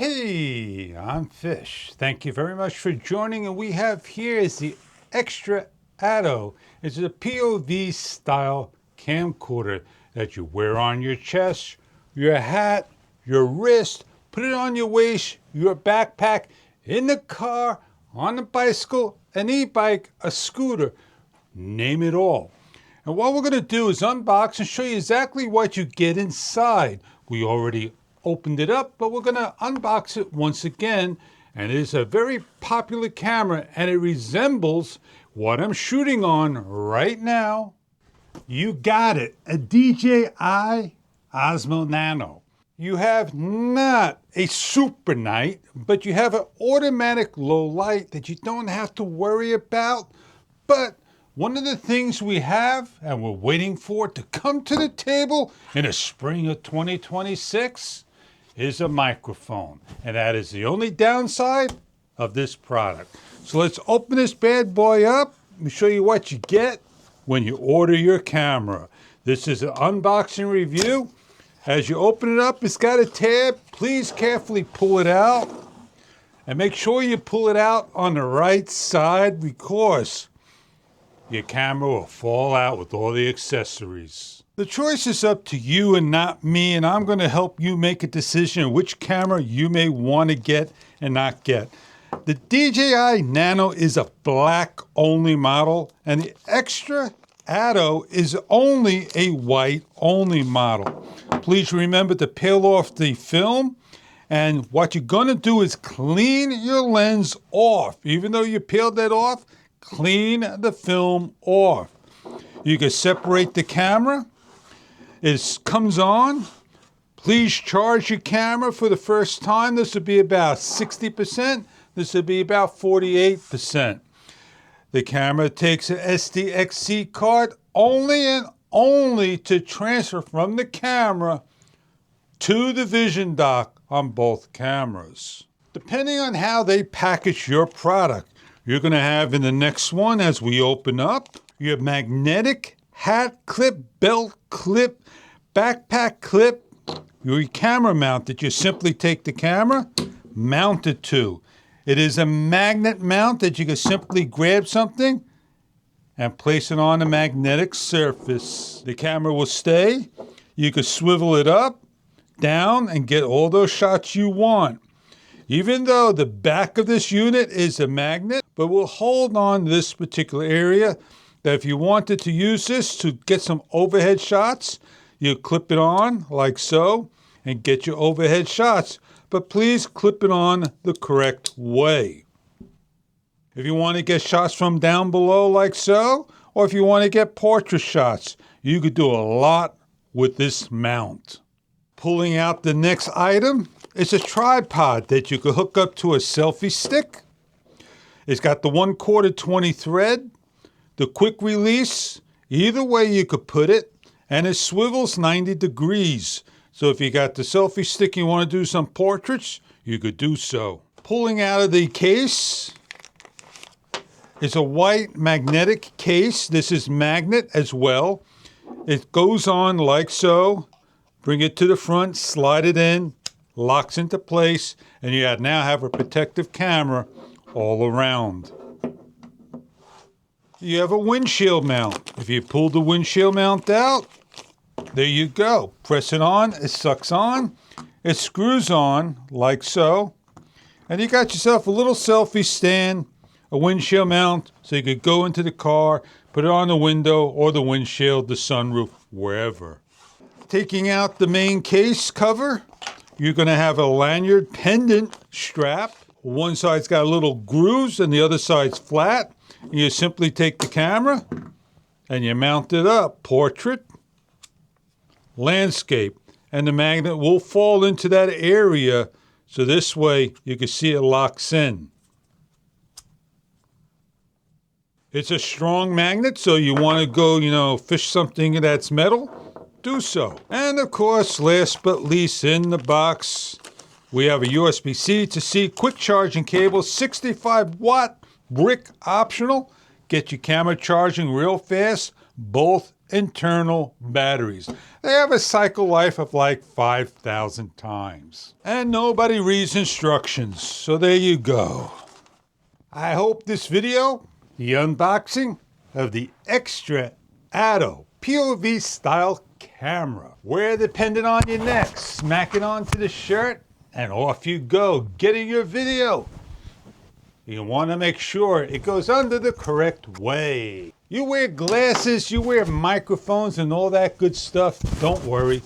Hey, I'm Fish. Thank you very much for joining. And we have here is the Xtra atto. It's a POV style camcorder that you wear on your chest, your hat, your wrist, put it on your waist, your backpack, in the car, on a bicycle, an e-bike, a scooter, name it all. And what we're going to do is unbox and show you exactly what you get inside. We already opened it up, but we're going to unbox it once again. And it is a very popular camera, and it resembles what I'm shooting on right now. You got it, a DJI Osmo Nano. You have not a super night, but you have an automatic low light that you don't have to worry about. But one of the things we have, and we're waiting for it to come to the table in the spring of 2026, is a microphone. And that is the only downside of this product. So let's open this bad boy up. Let me show you what you get when you order your camera. This is an unboxing review. As you open it up, it's got a tab. Please carefully pull it out. And make sure you pull it out on the right side, because your camera will fall out with all the accessories. The choice is up to you and not me, and I'm going to help you make a decision which camera you may want to get and not get. The DJI Nano is a black only model, and the Xtra atto is only a white only model. Please remember to peel off the film, and what you're going to do is clean your lens off. Even though you peeled that off, clean the film off. You can separate the camera. It comes on. Please charge your camera for the first time. This would be about 60%. This would be about 48%. The camera takes an SDXC card only and only to transfer from the camera to the vision dock on both cameras. Depending on how they package your product, you're going to have in the next one, as we open up, your magnetic hat clip, belt clip, backpack clip, your camera mount that you simply take the camera, mount it to. It is a magnet mount that you can simply grab something and place it on a magnetic surface. The camera will stay. You can swivel it up, down, and get all those shots you want. Even though the back of this unit is a magnet, but we'll hold on this particular area, that if you wanted to use this to get some overhead shots, you clip it on like so and get your overhead shots. But please clip it on the correct way. If you want to get shots from down below like so, or if you want to get portrait shots, you could do a lot with this mount. Pulling out the next item, it's a tripod that you can hook up to a selfie stick. It's got the 1/4 20 thread, the quick release, either way you could put it, and it swivels 90 degrees. So if you got the selfie stick and you want to do some portraits, you could do so. Pulling out of the case, it's a white magnetic case. This is magnet as well. It goes on like so. Bring it to the front, slide it in, locks into place, and you now have a protective camera all around. You have a windshield mount. If you pull the windshield mount out, there you go. Press it on, it sucks on, it screws on like so, and you got yourself a little selfie stand, a windshield mount, so you could go into the car, put it on the window or the windshield, the sunroof, wherever. Taking out the main case cover, you're going to have a lanyard pendant strap. One side's got a little grooves and the other side's flat. You simply take the camera and you mount it up. Portrait, landscape, and the magnet will fall into that area, so this way you can see it locks in. It's a strong magnet, so you want to go, fish something that's metal, do so. And of course, last but least in the box, we have a USB-C to C quick charging cable, 65-watt brick optional. Get your camera charging real fast, both internal batteries. They have a cycle life of like 5,000 times. And nobody reads instructions, so there you go. I hope this video, the unboxing of the Xtra Atto POV style camera. Wear the pendant on your neck, smack it onto the shirt, and off you go, getting your video. You want to make sure it goes under the correct way. You wear glasses, you wear microphones and all that good stuff. Don't worry,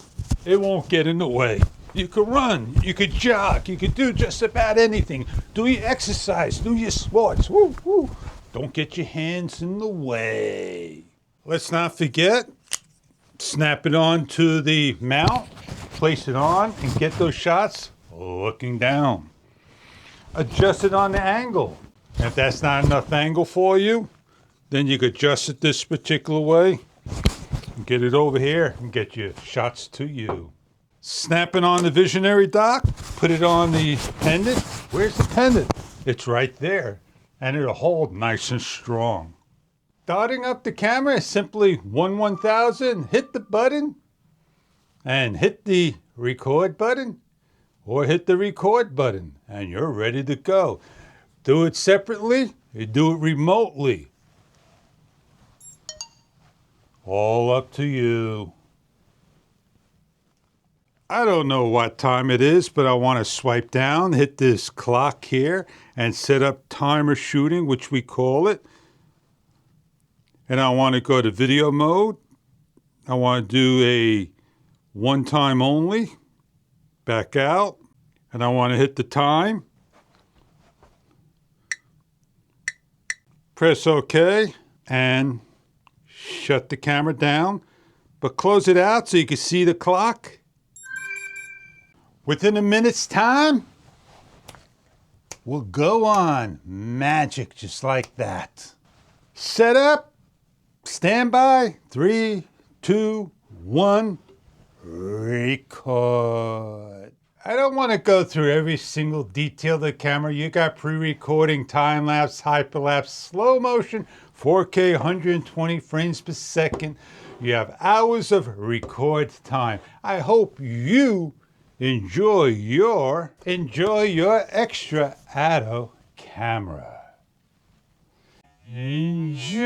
it won't get in the way. You could run, you could jog, you could do just about anything. Do your exercise, do your sports. Woo, woo. Don't get your hands in the way. Let's not forget, snap it on to the mount, place it on, and get those shots looking down. Adjust it on the angle. And if that's not enough angle for you, then you could adjust it this particular way and get it over here and get your shots to you. Snap it on the visionary dock, put it on the pendant. Where's the pendant? It's right there, and it'll hold nice and strong. Starting up the camera, simply 1/1000, hit the button, and hit the record button, or hit the record button, and you're ready to go. Do it separately, you do it remotely. All up to you. I don't know what time it is, but I want to swipe down, hit this clock here, and set up timer shooting, which we call it. And I want to go to video mode. I want to do a one time only. Back out, and I want to hit the time. Press OK, and shut the camera down, but close it out so you can see the clock. Within a minute's time, we'll go on. Magic, just like that. Set up, stand by, 3, 2, 1. Record. I don't want to go through every single detail of the camera. You got pre-recording, time-lapse, hyperlapse, slow motion, 4K, 120 frames per second. You have hours of record time. I hope you enjoy your Xtra Atto camera. Enjoy.